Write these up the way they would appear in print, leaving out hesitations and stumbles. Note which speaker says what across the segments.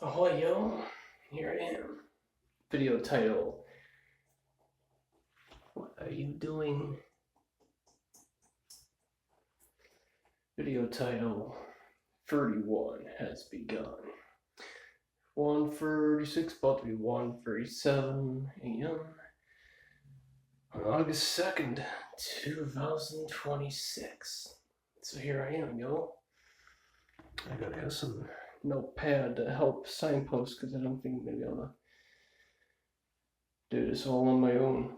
Speaker 1: Ahoy, yo. Here I am. Video title: What are you doing? Video title: 31 has begun. 1:36, about to be 1:37 a.m. on August 2nd, 2026. So here I am, yo. I gotta have some notepad to help signpost because I don't think I'm gonna be able to do this all on my own.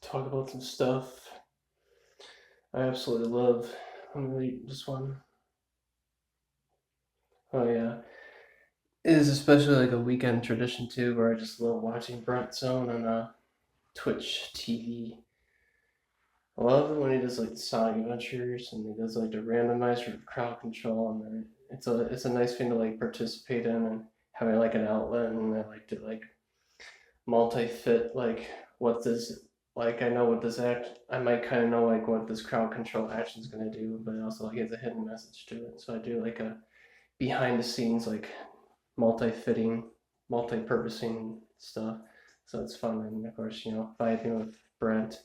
Speaker 1: Talk about some stuff I absolutely love. I'm gonna read this one. Oh yeah. It is especially like a weekend tradition too, where I just love watching Brent Zone on Twitch TV. I love it when he does like the Sonic Adventures and he does like the randomizer of crowd control, and it's a nice thing to like participate in and having like an outlet, and I like to like multi-fit like what this like I know what this act I might kind of know like what this crowd control action is gonna do, but it also like has a hidden message to it. So I do like a behind the scenes like multi-fitting, multi-purposing stuff. So it's fun, and of course, vibing with Brent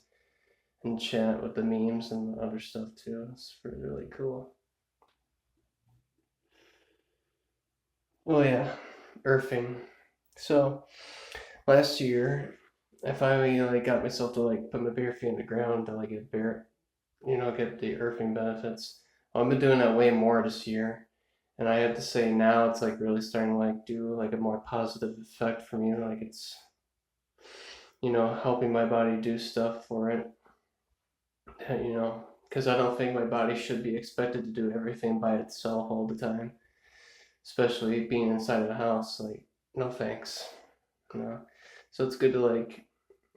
Speaker 1: and chat with the memes and other stuff too. It's really cool. Oh yeah, earthing. So last year, I finally like got myself to like put my bare feet in the ground to like get the earthing benefits. I've been doing that way more this year, and I have to say now it's like really starting to like do like a more positive effect for me. Like it's helping my body do stuff for it. Because I don't think my body should be expected to do everything by itself all the time, especially being inside of the house. Like, no thanks. You know, so it's good to like,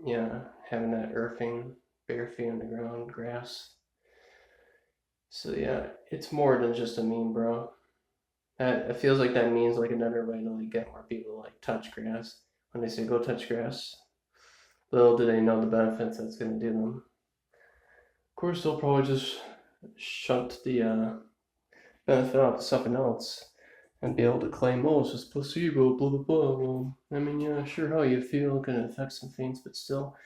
Speaker 1: yeah, having that earthing, bare feet on the ground, grass. So yeah, it's more than just a meme, bro. It feels like that means like another way to like get more people to like touch grass. When they say go touch grass, little do they know the benefits that's gonna do them. Of course, they'll probably just shunt the benefit out to something else and be able to claim, oh, it's just placebo, blah blah blah. Well, I mean, yeah, sure, how you feel can affect some things, but still,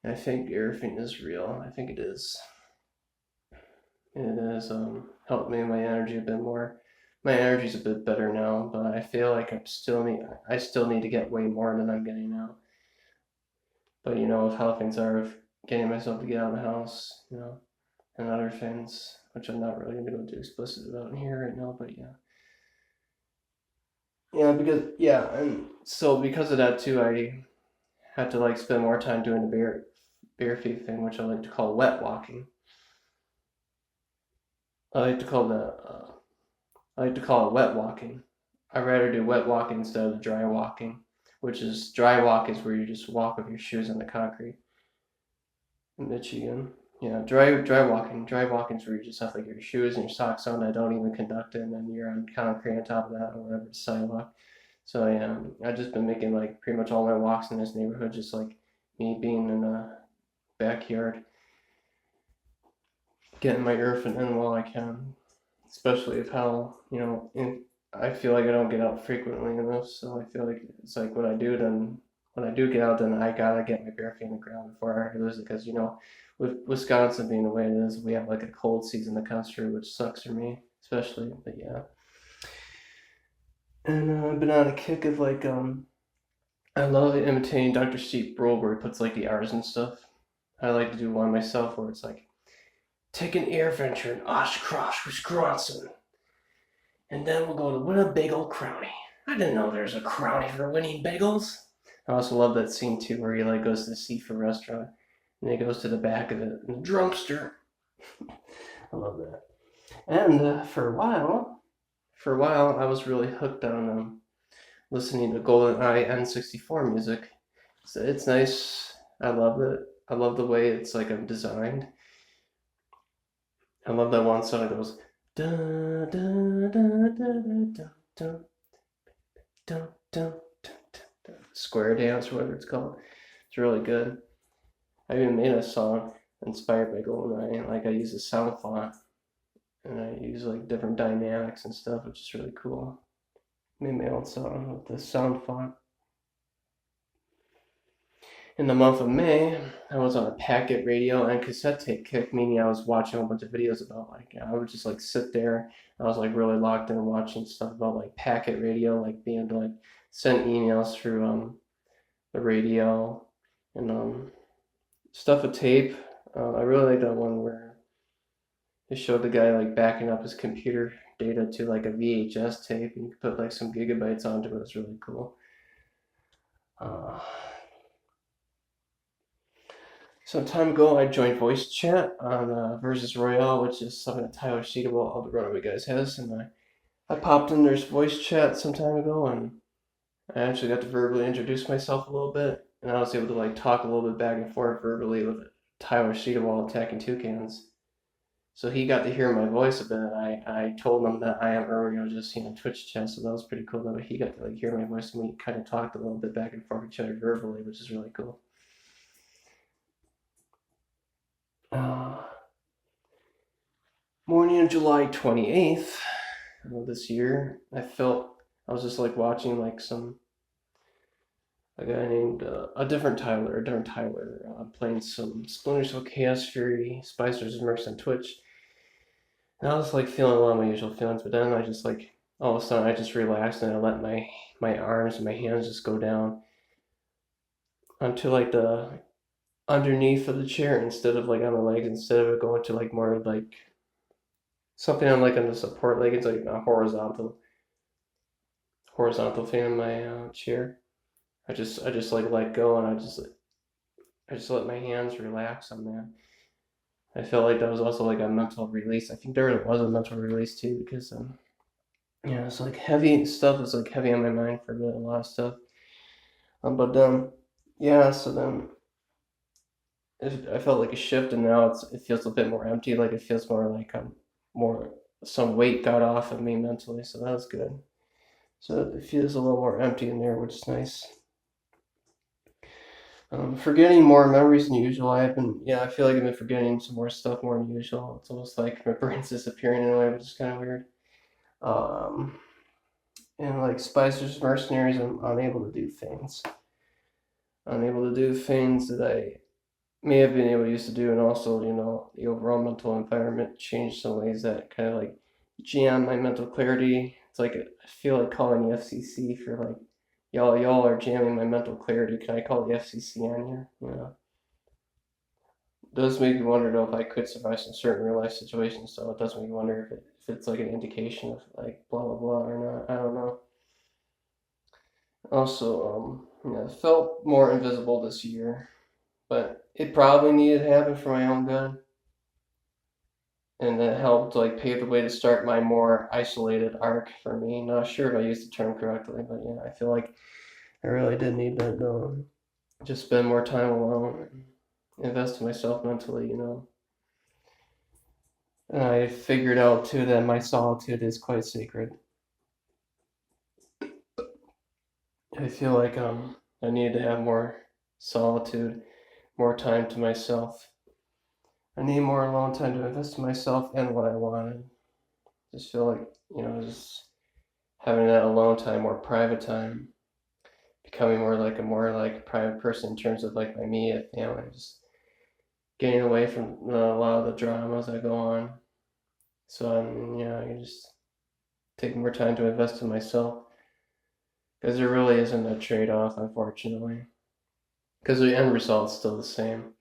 Speaker 1: I think everything is real. I think it is. It has helped me my energy a bit more. My energy's a bit better now, but I feel like I still need to get way more than I'm getting now. But with how things are, of getting myself to get out of the house, and other things, which I'm not really going to go too explicit about in here right now, but yeah. And so because of that too, I had to like spend more time doing the bare feet thing, which I like to call wet walking. I like to call it wet walking. I'd rather do wet walking instead of dry walking, which is dry walk is where you just walk with your shoes on the concrete in Michigan. Yeah, dry walking is where you just have like your shoes and your socks on that don't even conduct it, and then you're on concrete on top of that or whatever, the sidewalk. So yeah, I've just been making like pretty much all my walks in this neighborhood just like me being in the backyard, getting my earth in while I can, especially of how I feel like I don't get out frequently enough. So I feel like it's like when I do get out, then I gotta get my bare feet in the ground before I lose it. Because with Wisconsin being the way it is, we have like a cold season to come through, which sucks for me, especially. But yeah, and I've been on a kick of like I love imitating Dr. Steve Brule where he puts like the R's and stuff. I like to do one myself where it's like, take an air venture in Oshkosh, Wisconsin, and then we'll go to Winnebago Crowny. I didn't know there's a Crowny for winning bagels. I also love that scene too where he like goes to the seafood restaurant and he goes to the back of it, the drunkster. I love that. And for a while, I was really hooked on listening to GoldenEye N64 music. So it's nice. I love it. I love the way it's like I'm designed. I love that one song that goes da da da da da da da da square dance or whatever it's called. It's really good. I even made a song inspired by GoldenEye. Like I use a sound font and I use like different dynamics and stuff, which is really cool. made my own song with the sound font. In the month of May, I was on a packet radio and cassette tape kick, meaning I was watching a whole bunch of videos about like I would just like sit there. I was like really locked in watching stuff about like packet radio, like being able to like send emails through the radio and stuff with tape. I really like that one where it showed the guy like backing up his computer data to like a VHS tape and you could put like some gigabytes onto it. It was really cool. Some time ago, I joined voice chat on Versus Royale, which is something that Tyler Seedable, all the Runaway Guys, has, and I popped in their voice chat some time ago, and I actually got to verbally introduce myself a little bit, and I was able to like talk a little bit back and forth verbally with Tyler Seedable attacking Toucans. So he got to hear my voice a bit. I told him that I am Erwin, just Twitch chat, so that was pretty cool. That he got to like hear my voice, and we kind of talked a little bit back and forth with each other verbally, which is really cool. Morning of July 28th this year, I was just like watching like a guy named a different Tyler playing some Splinter Cell Chaos Fury Spice vs. Mercs on Twitch. And I was like feeling a lot of my usual feelings, but then I just like all of a sudden I just relaxed and I let my arms and my hands just go down onto like the underneath of the chair instead of like on my legs, instead of it going to like more like something on like on the support leg. It's like a horizontal thing in my chair. I just like let go and I just let my hands relax on that. I felt like that was also like a mental release. I think there was a mental release too because yeah, it's like heavy stuff was like heavy on my mind for a bit, a lot of stuff. But yeah, so then I felt like a shift, and now it feels a bit more empty. Like it feels more like more some weight got off of me mentally, so that was good. So it feels a little more empty in there, which is nice. Forgetting more memories than usual. I feel like I've been forgetting some more stuff more than usual. It's almost like my brain's disappearing in a way, which is kind of weird. Um, and like Spicer's Mercenaries, I'm unable to do things. Unable to do things that I may have been able to used to do, and also, the overall mental environment changed some ways that kind of like jam my mental clarity. It's like I feel like calling the FCC for like, y'all are jamming my mental clarity. Can I call the FCC on you? It does make me wonder though if I could survive some certain real life situations. So it does make me wonder if it's like an indication of like blah blah blah or not. I don't know. Also, it felt more invisible this year, but it probably needed to happen for my own good, and that helped like pave the way to start my more isolated arc for me. Not sure if I used the term correctly, but yeah, I feel like I really did need to just spend more time alone and invest in myself mentally, And I figured out too that my solitude is quite sacred. I feel like I need to have more solitude, more time to myself. I need more alone time to invest in myself and what I wanted. Just feel like, just having that alone time, more private time, becoming more like private person in terms of like my immediate family, just getting away from a lot of the dramas that go on. So I can just take more time to invest in myself because there really isn't a trade-off, unfortunately. Because the end result's still the same.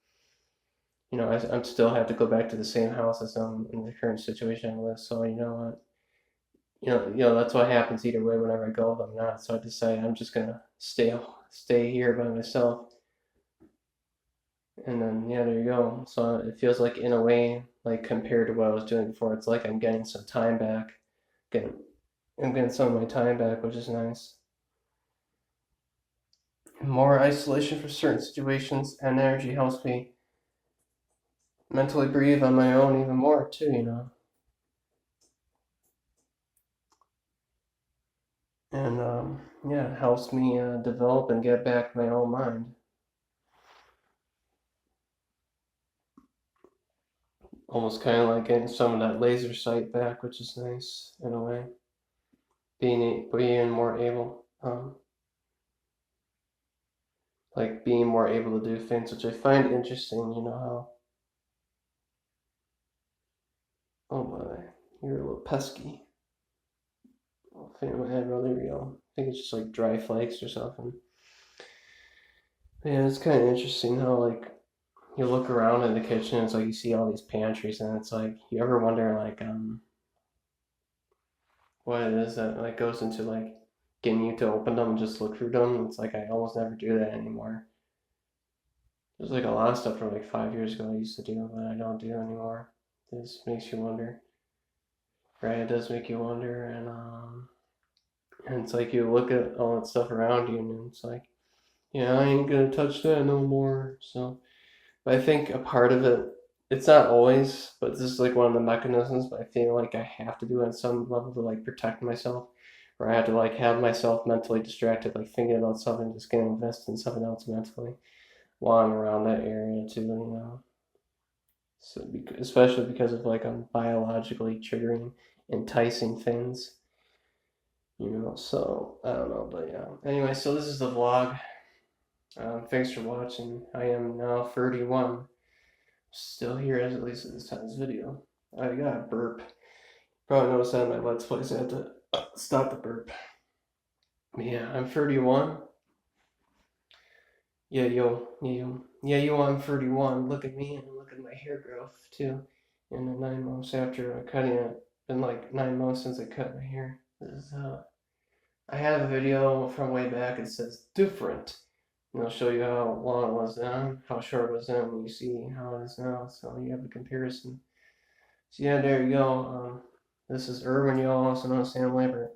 Speaker 1: I'm still have to go back to the same house as I'm in the current situation I'm with. So you know what? That's what happens either way. Whenever I go, if I'm not. So I decided I'm just gonna stay here by myself. And then yeah, there you go. So it feels like in a way, like compared to what I was doing before, it's like I'm getting some time back. Getting I'm getting some of my time back, which is nice. More isolation for certain situations and energy helps me mentally breathe on my own even more too. And yeah, it helps me develop and get back my own mind. Almost kind of like getting some of that laser sight back, which is nice in a way. being more able, like being more able to do things, which I find interesting. You know how, oh my, you're a little pesky. I'll fan my head really real. I think it's just like dry flakes or something. Yeah, it's kind of interesting how like you look around in the kitchen, it's like you see all these pantries, and it's like you ever wonder like what it is that like goes into like getting you to open them and just look through them. It's like I almost never do that anymore. There's like a lot of stuff from like 5 years ago I used to do, but I don't do anymore. This makes you wonder, right? It does make you wonder, and it's like you look at all that stuff around you, and it's like, yeah, I ain't gonna touch that no more. So, but I think a part of it, it's not always, but this is like one of the mechanisms. But I feel like I have to do it on some level to like protect myself, or I have to like have myself mentally distracted, like thinking about something, just getting invested in something else mentally while I'm around that area too. So especially because of like I'm biologically triggering, enticing things. So I don't know, but yeah. Anyway, so this is the vlog. Thanks for watching. I am now 31. Still here as at least at this time of this video. I got a burp. Probably noticed that in my Let's Plays. I had to stop the burp. But yeah, I'm 31. Yeah, yo, yeah, yo, I'm 31. Look at me and look at my hair growth too. In the 9 months after cutting it, been like 9 months since I cut my hair. This is I have a video from way back. It says different. And I'll show you how long it was then, how short it was then, and you see how it is now. So you have a comparison. So yeah, there you go. This is Erwin Y'all, also known as Sam Lambert.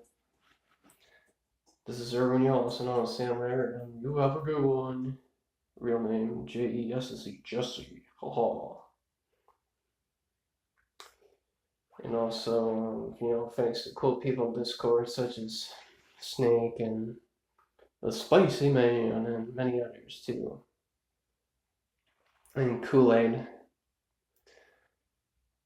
Speaker 1: This is Erwin Y'all, also known as Sam Lambert, and you have a good one. Real name Jesse, Jesse. Ha ha. And also, thanks to cool people in Discord such as Snake and the Spicy Man and many others too. And Kool-Aid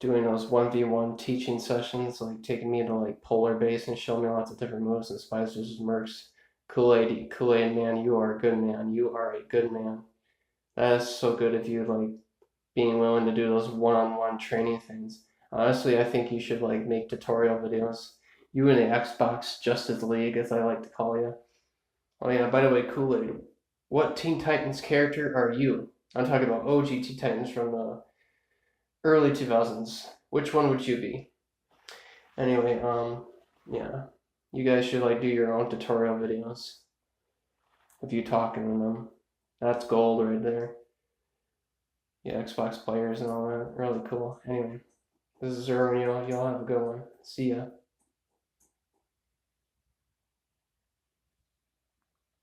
Speaker 1: doing those 1v1 teaching sessions, like taking me to like polar base and showing me lots of different moves and Spies vs. Mercs. Kool-Aid man, you are a good man. You are a good man. That is so good of you, like being willing to do those one-on-one training things. Honestly, I think you should like make tutorial videos. You in the Xbox Justice League, as I like to call you. Oh yeah, by the way, Kool-Aid, what Teen Titans character are you? I'm talking about OG Teen Titans from the early 2000s. Which one would you be? Anyway, yeah. You guys should like do your own tutorial videos of you talking to them. That's gold right there. Yeah, Xbox players and all that. Really cool. Anyway, this is Erwin. Y'all have a good one. See ya.